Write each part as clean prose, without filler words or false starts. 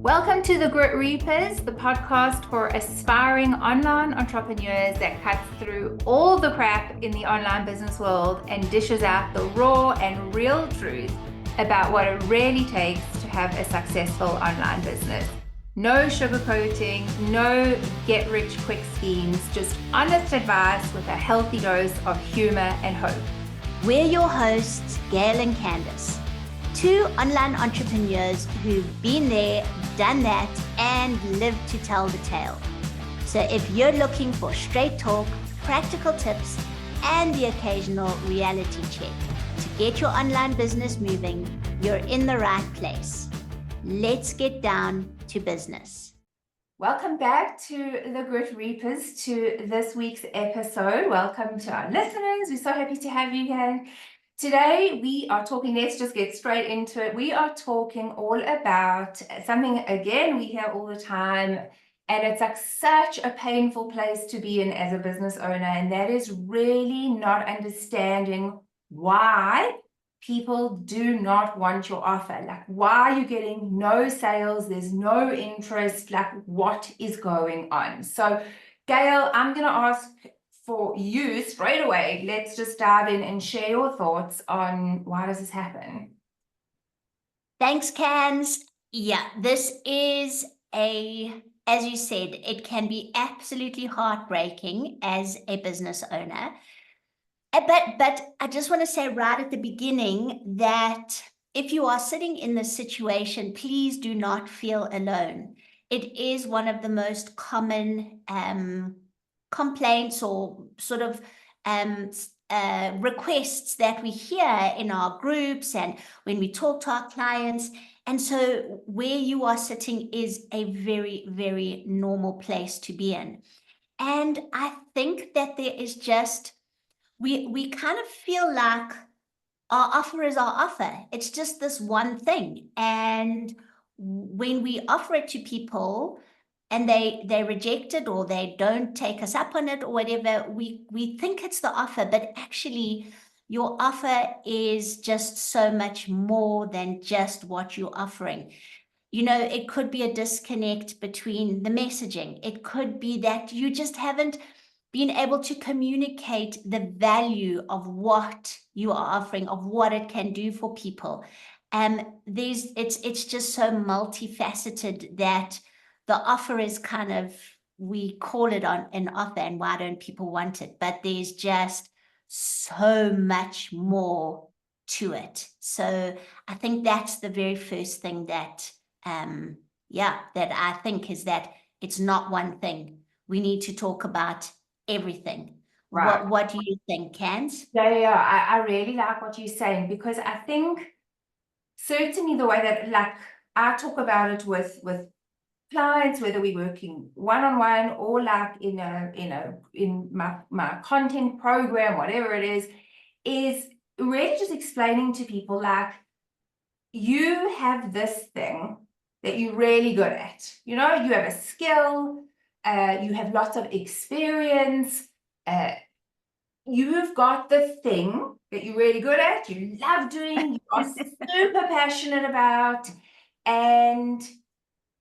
Welcome to the Grit Reapers, the podcast for aspiring online entrepreneurs that cuts through all the crap in the online business world and dishes out the raw and real truth about what it really takes to have a successful online business. No sugarcoating, no get-rich-quick schemes, just honest advice with a healthy dose of humor and hope. We're your hosts, Gail and Candice, two online entrepreneurs who've been there, done that, and lived to tell the tale. So if you're looking for straight talk, practical tips, and the occasional reality check to get your online business moving, you're in the right place. Let's get down to business. Welcome back to the Grit Reapers, to this week's episode. Welcome to our listeners. We're so happy to have you here. Today we are talking, let's just get straight into it. We are talking all about something, again, we hear all the time, and it's like such a painful place to be in as a business owner, and that is really not understanding why people do not want your offer. Like, why are you getting no sales? There's no interest. Like, what is going on? So, Gail, I'm going to ask for you straight away. Let's just dive in and share your thoughts on why does this happen? Thanks, Cans. Yeah, this is as you said, it can be absolutely heartbreaking as a business owner. But I just want to say right at the beginning that if you are sitting in this situation, please do not feel alone. It is one of the most common complaints or sort of requests that we hear in our groups and when we talk to our clients. And so where you are sitting is a very, very normal place to be in. And I think that there is just, we kind of feel like our offer is our offer. It's just this one thing. And when we offer it to people and they reject it or they don't take us up on it or whatever, we think it's the offer, but actually your offer is just so much more than just what you're offering. You know, it could be a disconnect between the messaging. It could be that you just haven't been able to communicate the value of what you are offering, of what it can do for people. It's just so multifaceted that the offer is kind of, we call it an offer, and why don't people want it? But there's just so much more to it. So I think that's the very first thing that that I think is that it's not one thing. We need to talk about everything. Right. What do you think, Cans? Yeah. I really like what you're saying, because I think certainly the way that, like, I talk about it with clients, whether we're working one-on-one or like in my content program, whatever it is really just explaining to people, like, you have this thing that you're really good at. You know, you have a skill, you have lots of experience, you've got the thing that you're really good at, you love doing, you are super passionate about. And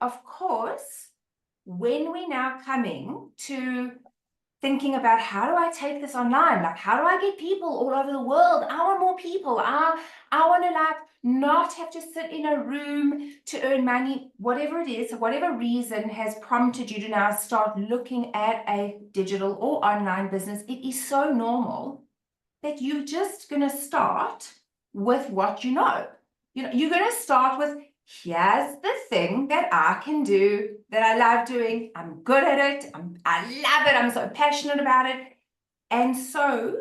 of course, when we're now coming to thinking about how do I take this online, like, how do I get people all over the world? I want more people. I want to, like, not have to sit in a room to earn money, whatever it is, whatever reason has prompted you to now start looking at a digital or online business. It is so normal that you're just going to start with what you know. You know, you're going to start with, here's the thing that I can do, that I love doing. I'm good at it. I love it. I'm so passionate about it. And so,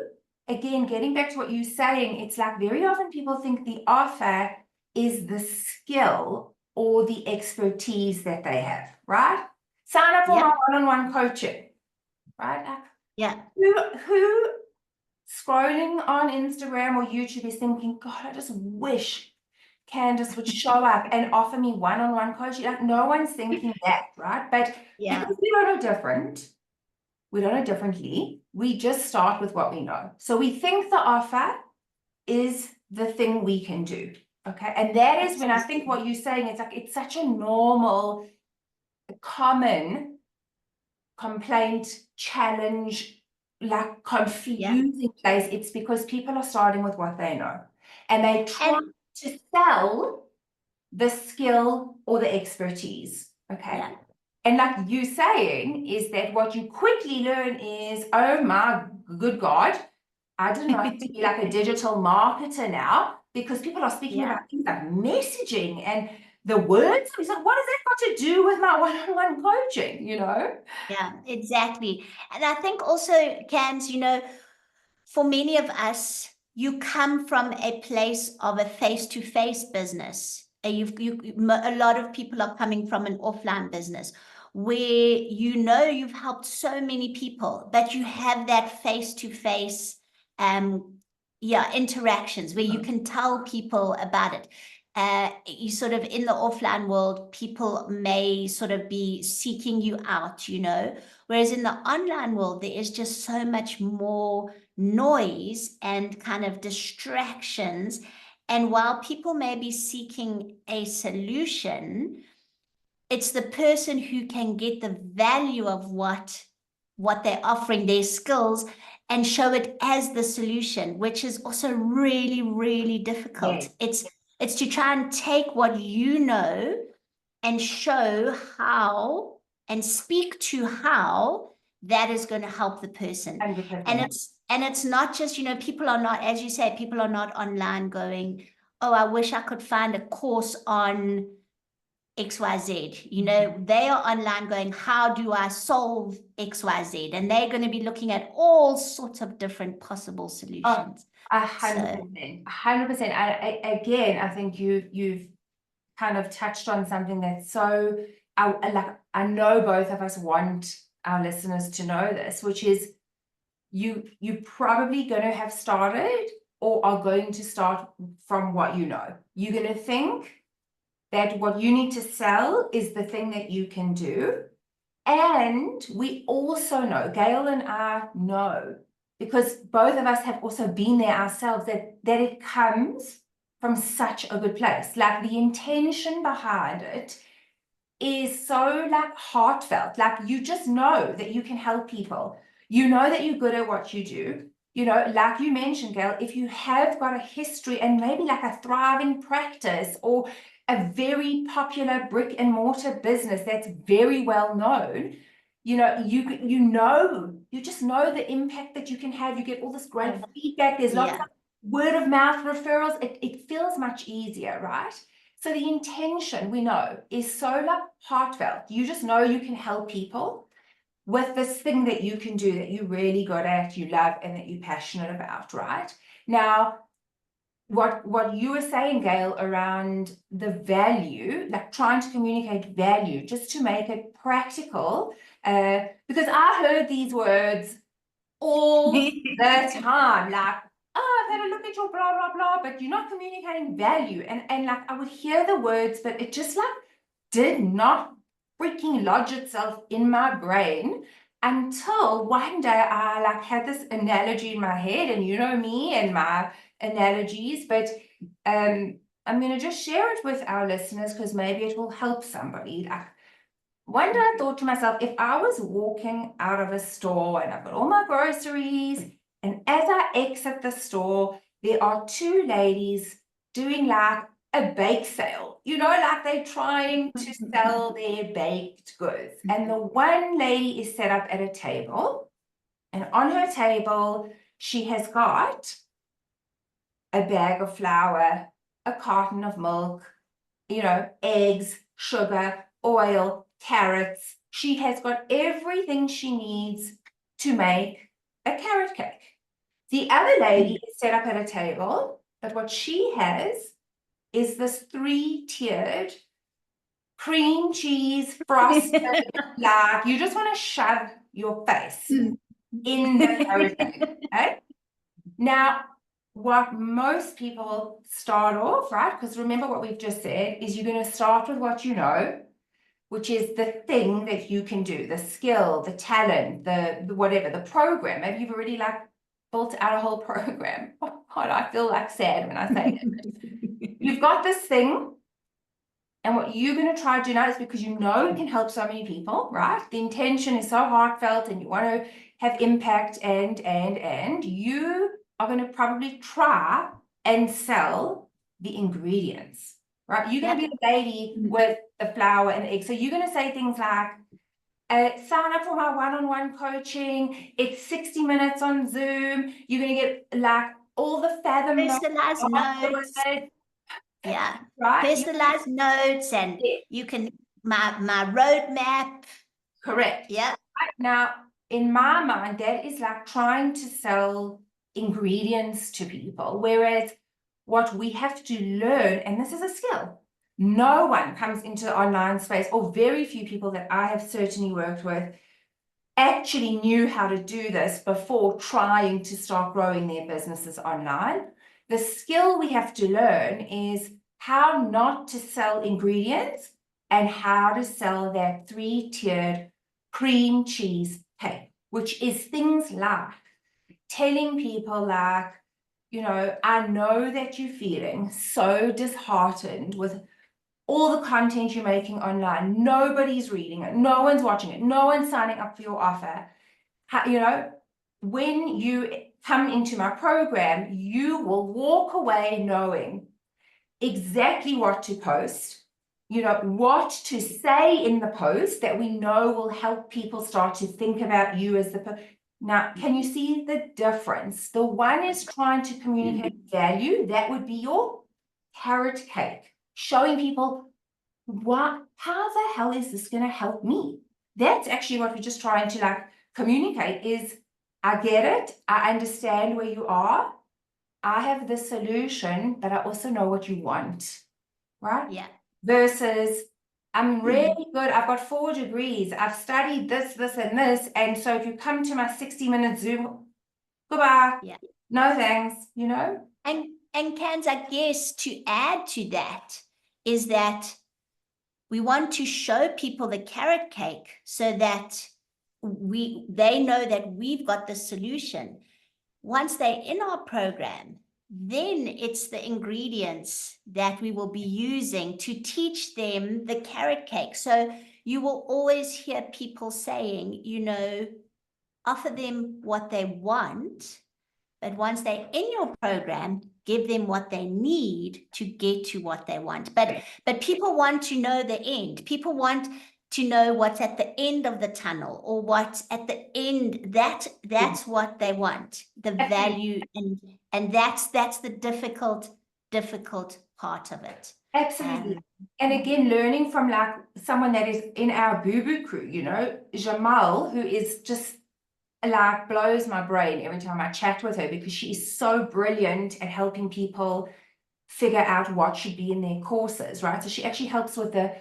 again, getting back to what you're saying, it's like very often people think the offer is the skill or the expertise that they have, right? Sign up for my one-on-one coaching, right? Yeah. Who scrolling on Instagram or YouTube is thinking, God, I just wish Candice would show up and offer me one-on-one coaching? Like, no one's thinking that, right? But because we don't know different, we don't know differently, we just start with what we know. So we think the offer is the thing we can do. Okay. And that is when I think what you're saying, it's like, it's such a normal, common complaint, challenge, like confusing place. It's because people are starting with what they know and they try to sell the skill or the expertise. Okay. Yeah. And like you saying is that what you quickly learn is, oh my good God, I didn't know how to be like a digital marketer now, because people are speaking Yeah. about things like messaging and the words. It's like, what has that got to do with my one-on-one coaching, you know? Yeah, exactly. And I think also, Cams, you know, for many of us, you come from a place of a face-to-face business. A lot of people are coming from an offline business where you know you've helped so many people, but you have that face-to-face interactions where you can tell people about it. You sort of in the offline world, people may sort of be seeking you out, you know, whereas in the online world, there is just so much more noise and kind of distractions. And while people may be seeking a solution, it's the person who can get the value of what they're offering, their skills, and show it as the solution, which is also really, really difficult. It's to try and take what you know and show how and speak to how that is going to help the person. 100%. And it's not just, you know, people are not, as you say, people are not online going, oh, I wish I could find a course on XYZ. You know, they are online going, how do I solve XYZ? And they're going to be looking at all sorts of different possible solutions. 100%, 100%. Again, I think you've kind of touched on something that's so, I know both of us want our listeners to know this, which is you probably going to have started or are going to start from what you know. You're going to think that what you need to sell is the thing that you can do. And we also know, Gail and I know, because both of us have also been there ourselves, that it comes from such a good place. Like the intention behind it is so like heartfelt. Like you just know that you can help people. You know that you're good at what you do. You know, like you mentioned, Gail, if you have got a history and maybe like a thriving practice or a very popular brick and mortar business that's very well known, you know, you just know the impact that you can have. You get all this great feedback. There's lots of word of mouth referrals. It feels much easier, right? So the intention, we know, is so like heartfelt. You just know you can help people with this thing that you can do, that you're really good at, you love, and that you're passionate about, right? Now, what you were saying, Gail, around the value, like trying to communicate value, just to make it practical, because I heard these words all the time, like, oh, I've had a look at your blah, blah, blah, but you're not communicating value. And like, I would hear the words, but it just like did not freaking lodge itself in my brain until one day I like had this analogy in my head, and you know me and my analogies, but I'm going to just share it with our listeners because maybe it will help somebody. Like, one day I thought to myself, if I was walking out of a store and I've got all my groceries, and as I exit the store, there are two ladies doing like a bake sale, you know, like they're trying to sell their baked goods. And the one lady is set up at a table, and on her table, she has got a bag of flour, a carton of milk, you know, eggs, sugar, oil, carrots. She has got everything she needs to make a carrot cake. The other lady is set up at a table, but what she has is this 3-tiered cream cheese frosted, like you just want to shove your face in the carrot cake. Okay? Now, what most people start off, right? Because remember what we've just said is you're going to start with what you know, which is the thing that you can do, the skill, the talent, the whatever, the program. Maybe you've already like built out a whole program. God, I feel like sad when I say that. You've got this thing, and what you're going to try to do now is, because you know it can help so many people, right? The intention is so heartfelt and you want to have impact, and you are going to probably try and sell the ingredients, right? You're going to be the lady with the flour and the egg. So you're going to say things like, sign up for my one-on-one coaching. It's 60 minutes on Zoom. You're going to get like all the Fathom personalized notes. Yeah, right? Personalized notes, and you can my roadmap. Correct. Yeah. Right now, in my mind, that is like trying to sell ingredients to people, whereas what we have to learn, and this is a skill, no one comes into the online space, or very few people that I have certainly worked with actually knew how to do this before trying to start growing their businesses online. The skill we have to learn is how not to sell ingredients and how to sell that 3-tiered cream cheese cake, which is things like telling people like, you know, I know that you're feeling so disheartened with all the content you're making online. Nobody's reading it. No one's watching it. No one's signing up for your offer. You know, when you come into my program, you will walk away knowing exactly what to post, you know, what to say in the post that we know will help people start to think about you as the Now, can you see the difference? The one is trying to communicate value. That would be your carrot cake, showing people how the hell is this going to help me? That's actually what we're just trying to like communicate is, I get it. I understand where you are. I have the solution, but I also know what you want, right? Yeah. Versus, I'm really good. I've got 4 degrees. I've studied this, and this. And so if you come to my 60-minute Zoom, goodbye. Yeah. No thanks, you know? And Kans, I guess to add to that is that we want to show people the carrot cake so that they know that we've got the solution. Once they're in our program, then it's the ingredients that we will be using to teach them the carrot cake. So you will always hear people saying, you know, offer them what they want, but once they're in your program, give them what they need to get to what they want. But people want to know the end. People want to know what's at the end of the tunnel, or what's at the end. That's what they want, the value, and that's the difficult part of it. Absolutely. And again, learning from like someone that is in our Boo crew, you know, Jamal, who is just like blows my brain every time I chat with her, because she is so brilliant at helping people figure out what should be in their courses, right? So she actually helps with the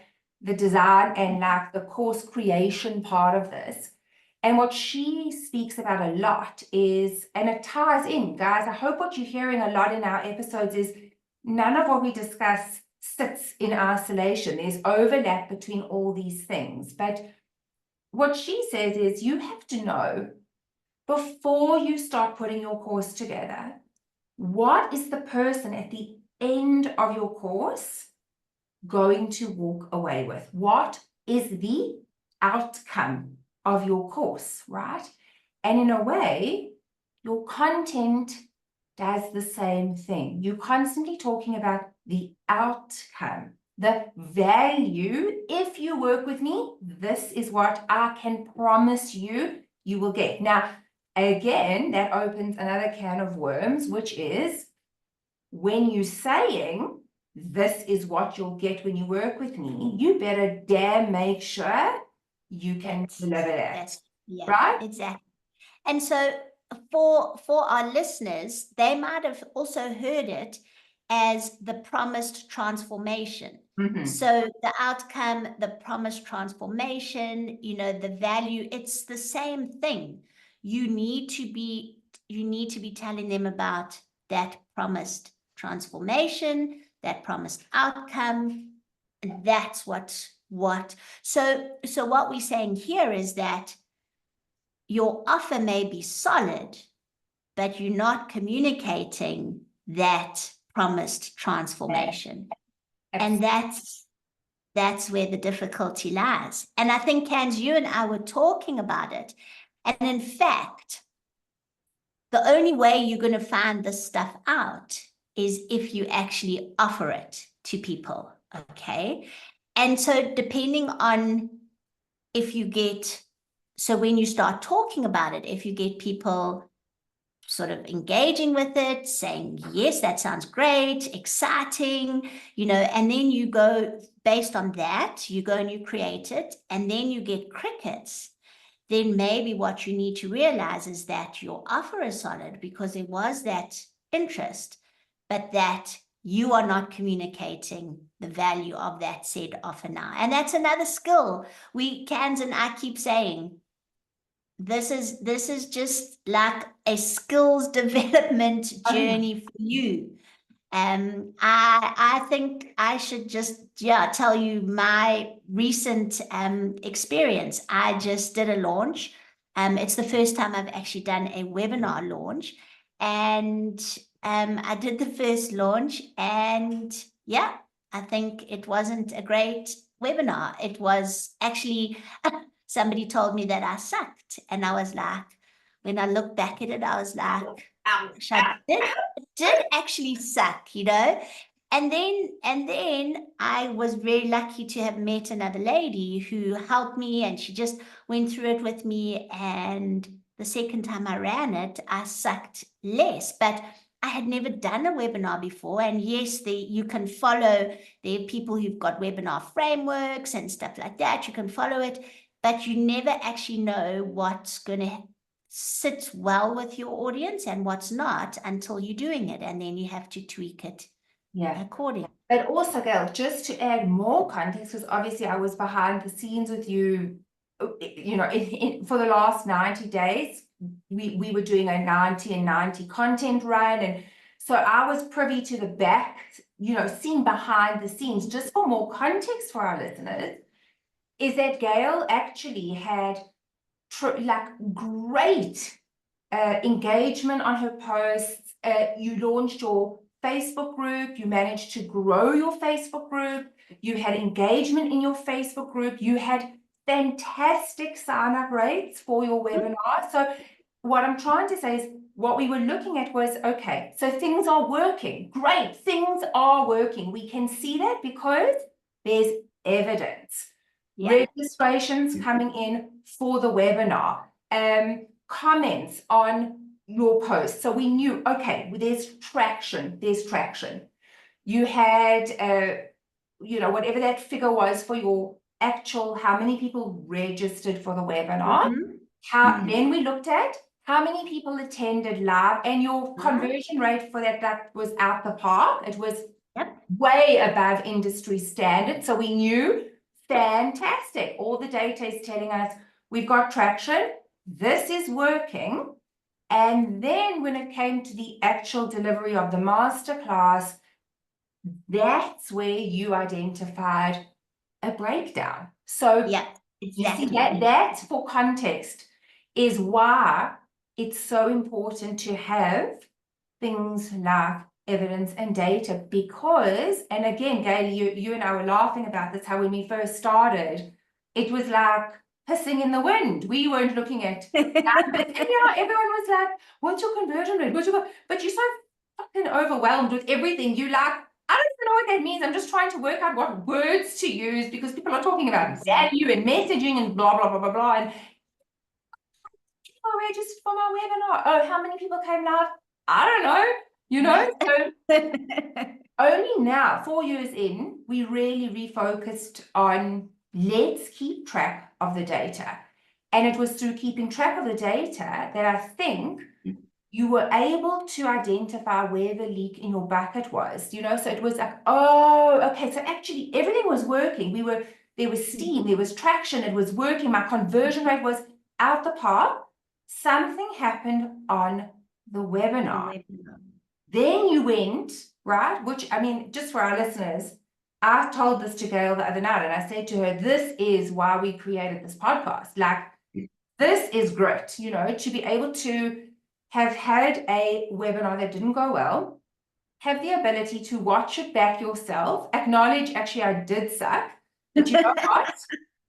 design and like the course creation part of this. And what she speaks about a lot is, and it ties in, guys, I hope what you're hearing a lot in our episodes is none of what we discuss sits in isolation. There's overlap between all these things. But what she says is you have to know, before you start putting your course together, what is the person at the end of your course going to walk away with? What is the outcome of your course, right? And in a way, your content does the same thing. You're constantly talking about the outcome, the value. If you work with me, this is what I can promise you you will get. Now, again, that opens another can of worms, which is when you're saying this is what you'll get when you work with me, you better damn make sure you can deliver that. Yeah, right? Exactly. And so for our listeners, they might have also heard it as the promised transformation. So the outcome, the promised transformation, you know, the value, it's the same thing. You need to be telling them about that promised transformation, that promised outcome. And that's what so what we're saying here is that your offer may be solid, but you're not communicating that promised transformation. And that's where the difficulty lies. And I think, Cans, you and I were talking about it. And in fact, the only way you're going to find this stuff out is if you actually offer it to people, okay? And so depending on if you get, so when you start talking about it, if you get people sort of engaging with it, saying, yes, that sounds great, exciting, you know, and then you go, based on that, you go and you create it, and then you get crickets, then maybe what you need to realize is that your offer is solid because there was that interest, but that you are not communicating the value of that said offer now. And that's another skill. Cans and I keep saying, this is just like a skills development journey for you. I think I should just tell you my recent experience. I just did a launch. It's the first time I've actually done a webinar launch, and I did the first launch, and yeah, I think it wasn't a great webinar. It was actually somebody told me that I sucked, and I was like, when I look back at it, I was like, ouch, I did actually suck, you know. And then I was very lucky to have met another lady who helped me, and she just went through it with me. And the second time I ran it, I sucked less, but I had never done a webinar before. And yes, you can follow, there are people who've got webinar frameworks and stuff like that. You can follow it, but you never actually know what's going to sit well with your audience and what's not until you're doing it. And then you have to tweak it accordingly. But also, Gail, just to add more context, because obviously I was behind the scenes with you, you know, for the last 90 days, we were doing a 90 and 90 content run. And so I was privy to the back, you know, seen behind the scenes. Just for more context for our listeners, is that Gail actually had like great engagement on her posts. You launched your Facebook group, you managed to grow your Facebook group, you had engagement in your Facebook group, you had fantastic sign-up rates for your webinar. So what I'm trying to say is what we were looking at was, okay, so things are working. Great, things are working. We can see that because there's evidence. Registrations coming in for the webinar, comments on your post. So we knew, okay, there's traction. You had, you know, whatever that figure was for your actual, how many people registered for the webinar. Then we looked at how many people attended live, and your conversion rate for that was out the park. It was way above industry standard. So we knew, fantastic. All the data is telling us we've got traction. This is working. And then when it came to the actual delivery of the masterclass, that's where you identified a breakdown. So you see that for context is why it's so important to have things like evidence and data, because, and again, Gail, you and I were laughing about this, how when we first started, it was like pissing in the wind. We weren't looking at numbers. And everyone was like, what's your conversion rate? But you're so fucking overwhelmed with everything. You like, I don't even know what that means. I'm just trying to work out what words to use because people are talking about value and messaging and blah, blah, blah, blah, blah. And people registered for my webinar. Oh, how many people came live? I don't know. You know, so only now, 4 years in, we really refocused on let's keep track of the data. And it was through keeping track of the data that I think you were able to identify where the leak in your bucket was, you know, so it was like, oh, okay, so actually everything was working. There was steam, there was traction, it was working. My conversion rate was out the park. Something happened on the webinar. Then you went, right, which, I mean, just for our listeners, I told this to Gail the other night, and I said to her, this is why we created this podcast. Like, this is great, you know, to be able to have had a webinar that didn't go well, have the ability to watch it back yourself, acknowledge, actually, I did suck, but you know what?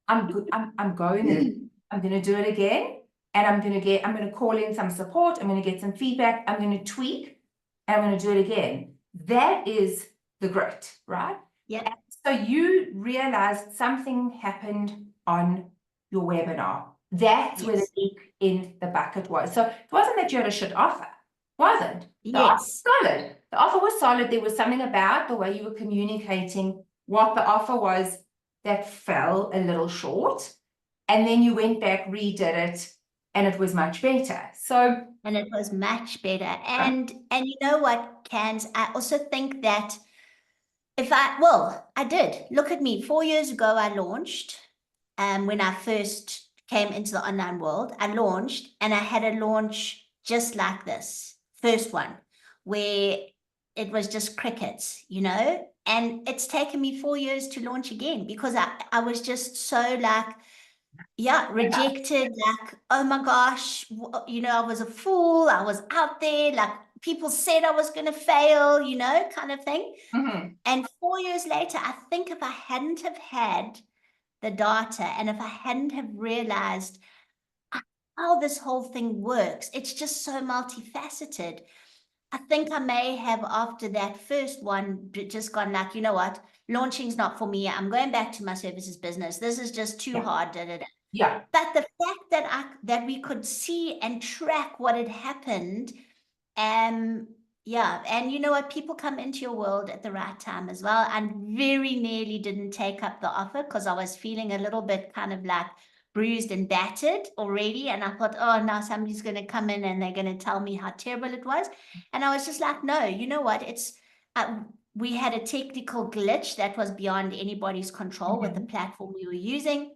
I'm good. I'm going in. I'm going to do it again. And I'm going to call in some support. I'm going to get some feedback. I'm going to tweak and I'm going to do it again. That is the grit, right? Yeah. So you realized something happened on your webinar. That's where the Yes. leak in the bucket was. So it wasn't that you had a shit offer. Wasn't. The offer was Yes. solid. The offer was solid. There was something about the way you were communicating what the offer was that fell a little short. And then you went back, redid it, and it was much better. So And it was much better. And you know what, Cans, I also think that I did. Look at me. 4 years ago, I launched. When I first came into the online world, I launched, and I had a launch just like this, first one, where it was just crickets, you know? And it's taken me 4 years to launch again because I was just so like, yeah, rejected, like, oh my gosh, you know, I was a fool. I was out there, like people said I was going to fail, you know, kind of thing. mhm. And 4 years later, I think if I hadn't have had the data and if I hadn't have realized how this whole thing works, it's just so multifaceted. I think I may have, after that first one, just gone like, you know what, launching's not for me. I'm going back to my services business. This is just too hard. Yeah. But the fact that we could see and track what had happened, yeah, and you know what, people come into your world at the right time as well. I very nearly didn't take up the offer because I was feeling a little bit kind of like bruised and battered already, and I thought, oh, now somebody's going to come in and they're going to tell me how terrible it was. And I was just like, no, you know what, we had a technical glitch that was beyond anybody's control with the platform we were using.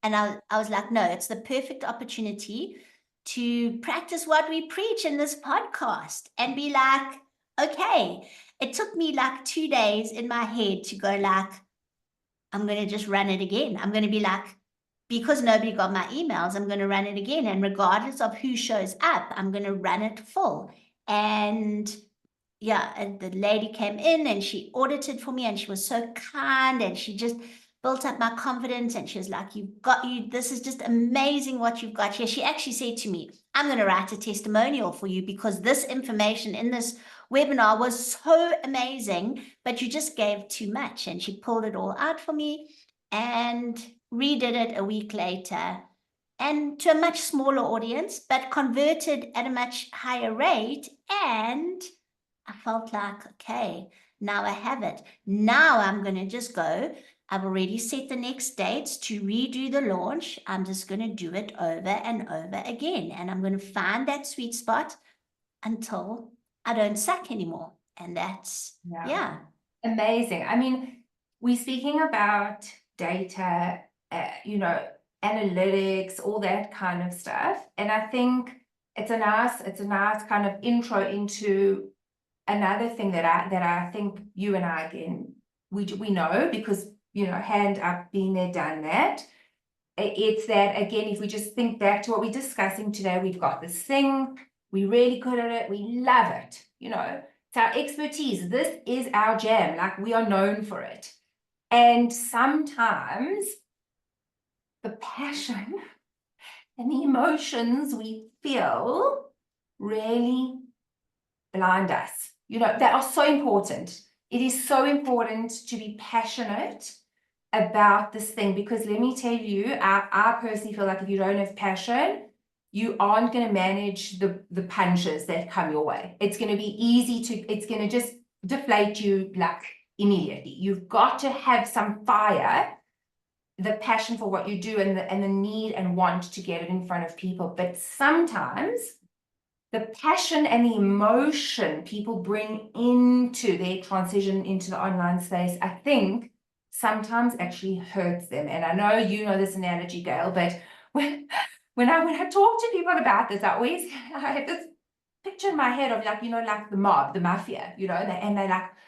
And I was like, no, it's the perfect opportunity to practice what we preach in this podcast and be like, okay, it took me like 2 days in my head to go like, I'm going to just run it again. I'm going to be like, because nobody got my emails, I'm going to run it again. And regardless of who shows up, I'm going to run it full. And yeah, and the lady came in and she audited for me and she was so kind and she just built up my confidence and she was like, this is just amazing what you've got here. She actually said to me, I'm going to write a testimonial for you because this information in this webinar was so amazing, but you just gave too much. And she pulled it all out for me and redid it a week later and to a much smaller audience, but converted at a much higher rate. And I felt like, okay, now I have it. Now I'm going to just go. I've already set the next dates to redo the launch. I'm just going to do it over and over again. And I'm going to find that sweet spot until I don't suck anymore. And that's, yeah. Amazing. I mean, we're speaking about data, you know, analytics, all that kind of stuff. And I think it's a nice kind of intro into another thing that I think you and I, again, we know because, you know, hand up, been there, done that. It's that, again, if we just think back to what we're discussing today, we've got this thing, we're really good at it, we love it, you know, it's our expertise. This is our jam, like we are known for it. And sometimes the passion and the emotions we feel really blind us. You know, that are so important. It is so important to be passionate about this thing because let me tell you, I personally feel like if you don't have passion, you aren't going to manage the punches that come your way. It's going to be it's going to just deflate you like immediately. You've got to have some fire, the passion for what you do and the need and want to get it in front of people. But sometimes the passion and the emotion people bring into their transition into the online space, I think sometimes actually hurts them. And I know you know this analogy, Gail, but when I talk to people about this, I have this picture in my head of like, you know, like the mob, the mafia, you know, and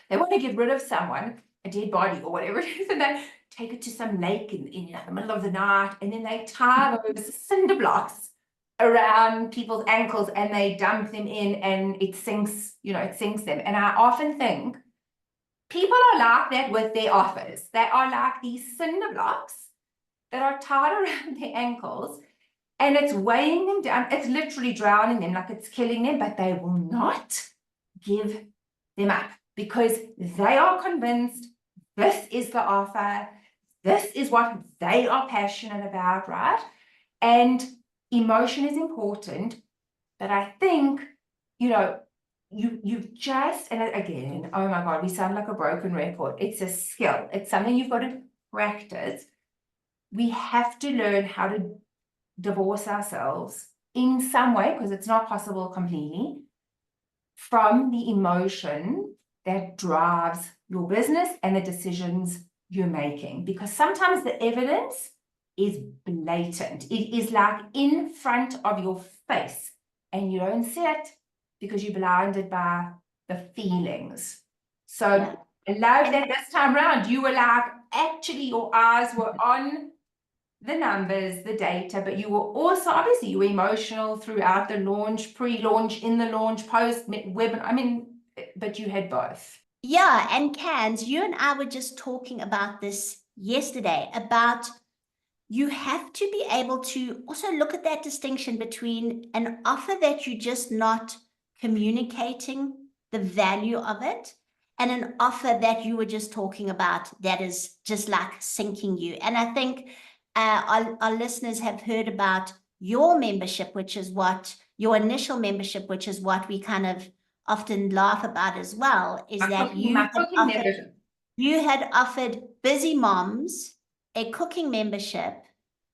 they want to get rid of someone, a dead body or whatever it is, and they take it to some lake in like the middle of the night, and then they tie those cinder blocks around people's ankles and they dump them in and it sinks, it sinks them. And I often think people are like that with their offers. They are like these cinder blocks that are tied around their ankles and it's weighing them down. It's literally drowning them, like it's killing them, but they will not give them up because they are convinced this is the offer. This is what they are passionate about, right? And emotion is important, but I think, you've just, and again, oh my God, we sound like a broken record. It's a skill. It's something you've got to practice. We have to learn how to divorce ourselves in some way, because it's not possible completely, from the emotion that drives your business and the decisions you're making. Because sometimes the evidence is blatant. It is like in front of your face and you don't see it because you're blinded by the feelings. So I love that this time around, you were like, actually your eyes were on the numbers, the data, but you were also, obviously, you were emotional throughout the launch, pre-launch, in the launch, post-webinar. I mean, but you had both. Yeah, and Cans, you and I were just talking about this yesterday, about you have to be able to also look at that distinction between an offer that you're just not communicating the value of it, and an offer that you were just talking about that is just like sinking you. And I think our listeners have heard about your membership, which is what your initial membership, which is what we kind of often laugh about as well, is that you had offered busy moms a cooking membership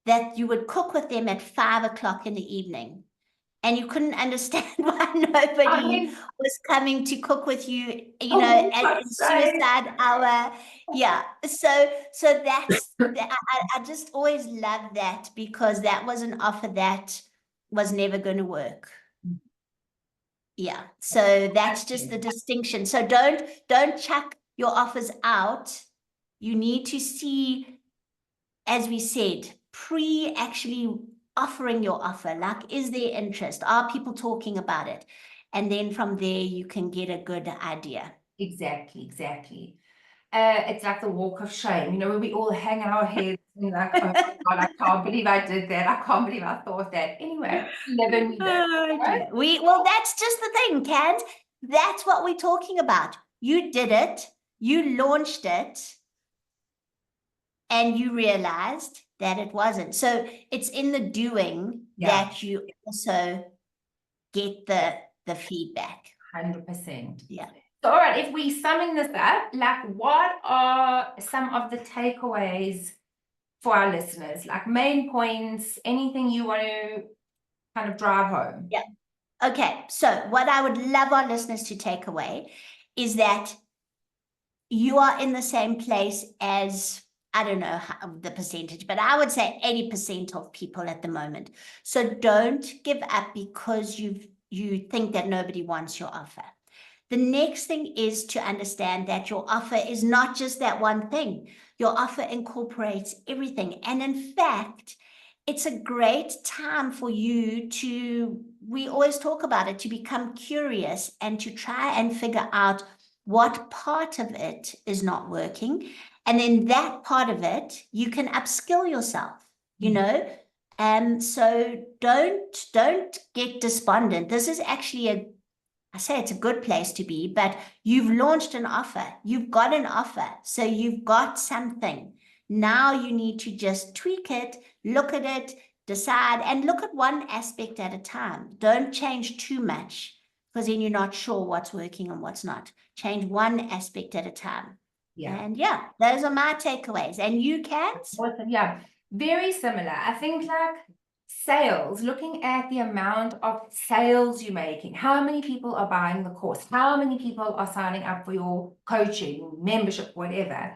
that you would cook with them at 5 o'clock in the evening. And you couldn't understand why nobody was coming to cook with you, at suicide hour. Yeah. So that's, I just always love that, because that was an offer that was never going to work. Yeah. So that's just the distinction. So don't chuck your offers out. You need to see, as we said, actually offering your offer, like, is there interest? Are people talking about it? And then from there, you can get a good idea. Exactly. It's like the walk of shame, where we all hang our heads and like, oh my God, I can't believe I did that. I can't believe I thought that. Anyway, well, that's just the thing, Cans. That's what we're talking about. You did it. You launched it. And you realized that it wasn't. So it's in the doing that you also get the feedback. 100%. Yeah. So, all right, if we summing this up, like, what are some of the takeaways for our listeners? Like main points, anything you want to kind of drive home? Yeah. Okay. So what I would love our listeners to take away is that you are in the same place as, I don't know the percentage, but I would say 80% of people at the moment. So don't give up because you think that nobody wants your offer. The next thing is to understand that your offer is not just that one thing. Your offer incorporates everything. And in fact, it's a great time for you we always talk about it, to become curious and to try and figure out what part of it is not working. And then that part of it, you can upskill yourself, so don't get despondent. This is actually I say it's a good place to be, but you've launched an offer. You've got an offer. So you've got something. Now you need to just tweak it, look at it, decide, and look at one aspect at a time. Don't change too much, because then you're not sure what's working and what's not. Change one aspect at a time. Yeah. And those are my takeaways. And you, Cans? Awesome. Yeah, very similar. I think like sales, looking at the amount of sales you're making, how many people are buying the course, how many people are signing up for your coaching, membership, whatever.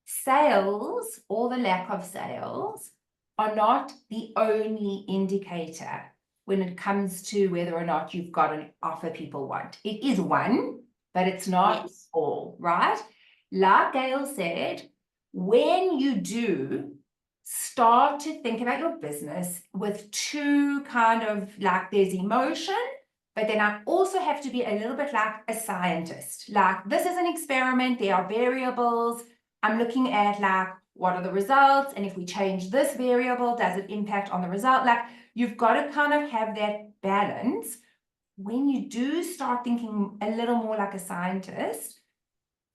Sales, or the lack of sales, are not the only indicator when it comes to whether or not you've got an offer people want. It is one, but it's not all, right? Like Gail said, when you do start to think about your business with two kind of like, there's emotion, but then I also have to be a little bit like a scientist. Like, this is an experiment, there are variables. I'm looking at like, what are the results? And if we change this variable, does it impact on the result? Like, you've got to kind of have that balance. When you do start thinking a little more like a scientist,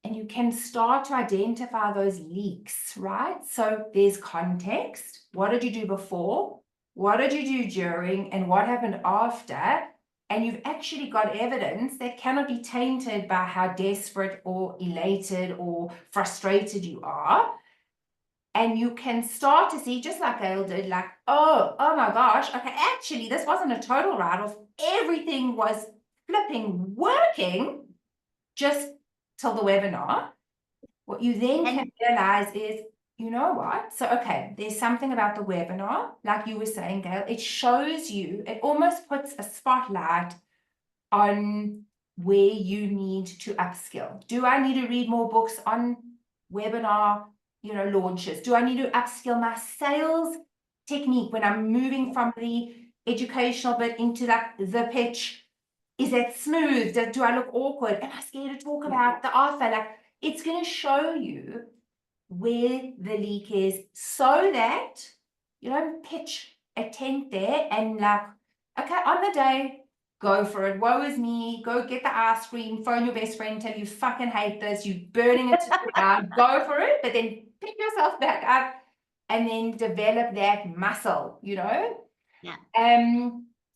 and you can start to identify those leaks, right? So there's context. What did you do before? What did you do during? And what happened after? And you've actually got evidence that cannot be tainted by how desperate or elated or frustrated you are. And you can start to see, just like Gail did, like, oh my gosh, okay, actually, this wasn't a total write-off. Everything was flipping working just till the webinar. What you then can realize is, you know what? So, okay, there's something about the webinar, like you were saying, Gail, it shows you, it almost puts a spotlight on where you need to upskill. Do I need to read more books on webinar, launches? Do I need to upskill my sales technique when I'm moving from the educational bit into like the pitch? Is that smooth? Do I look awkward? Am I scared to talk about the offer? Like, it's going to show you where the leak is, so that you don't pitch a tent there and like, okay, on the day, go for it. Woe is me. Go get the ice cream. Phone your best friend. Tell you fucking hate this. You burning it to the ground. Go for it. But then pick yourself back up and then develop that muscle, Yeah.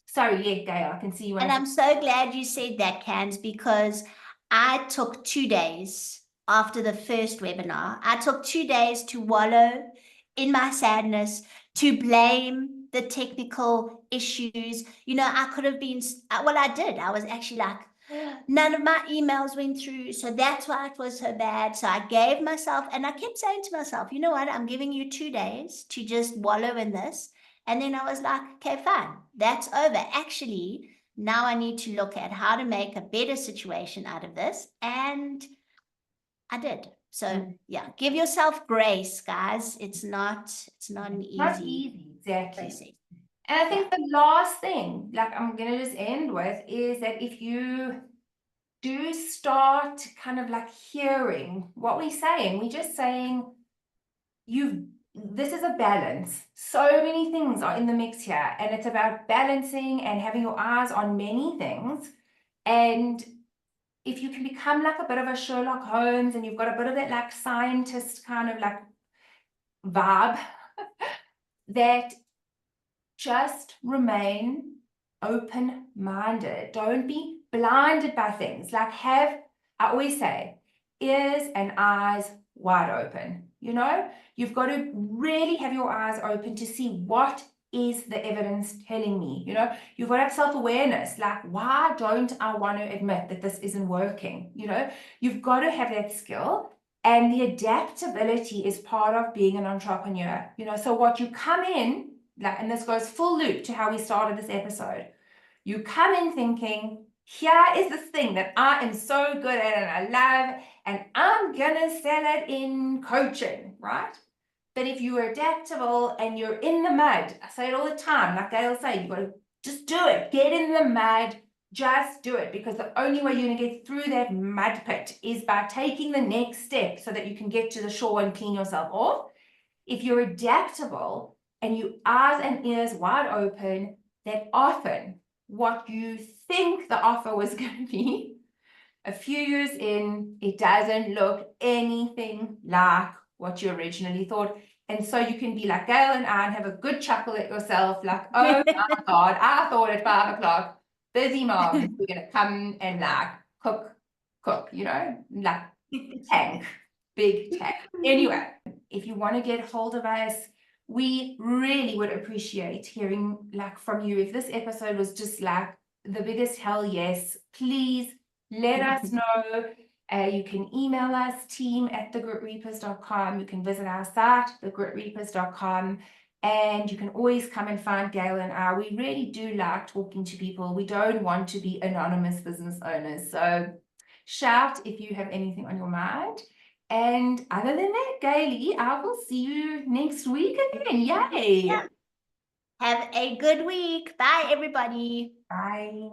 Sorry, yeah, Gail, I can see you. And I'm so glad you said that, Cans, because I took 2 days after the first webinar. I took 2 days to wallow in my sadness, to blame the technical issues. I could have been, well, I did. I was actually like, none of my emails went through. So that's why it was so bad. So I gave myself, and I kept saying to myself, you know what? I'm giving you 2 days to just wallow in this. And then I was like, okay, fine, that's over. Actually, now I need to look at how to make a better situation out of this. And I did. So yeah, give yourself grace, guys. It's not an easy exactly. process. And I think the last thing, like I'm gonna just end with, is that if you do start kind of like hearing what we're saying, we're just saying this is a balance. So many things are in the mix here, and it's about balancing and having your eyes on many things. And if you can become like a bit of a Sherlock Holmes and you've got a bit of that like scientist kind of like vibe, that just remain open-minded. Don't be blinded by things. Like, I always say, ears and eyes wide open. You've got to really have your eyes open to see what is the evidence telling me. You've got to have self-awareness. Like, why don't I want to admit that this isn't working? You've got to have that skill. And the adaptability is part of being an entrepreneur. So what you come in, like, and this goes full loop to how we started this episode. You come in thinking, here is this thing that I am so good at and I love, and I'm gonna sell it in coaching, right? But if you are adaptable and you're in the mud, I say it all the time, like Gail say, you gotta just do it. Get in the mud, just do it, because the only way you're gonna get through that mud pit is by taking the next step so that you can get to the shore and clean yourself off. If you're adaptable and you eyes and ears wide open, that often what you think the offer was going to be, a few years in, it doesn't look anything like what you originally thought. And so you can be like Gail and I and have a good chuckle at yourself, like, oh my God, I thought at 5 o'clock, busy moms, we're going to come and like cook, like tank, big tank. Anyway, if you want to get hold of us, we really would appreciate hearing like from you. If this episode was just like the biggest hell yes, please let us know. You can email us, team@thegritreapers.com. You can visit our site, thegritreapers.com, and you can always come and find Gail and I. We really do like talking to people. We don't want to be anonymous business owners. So shout if you have anything on your mind. And other than that, Gailey, I will see you next week again. Yay! Yeah. Have a good week. Bye, everybody. Bye.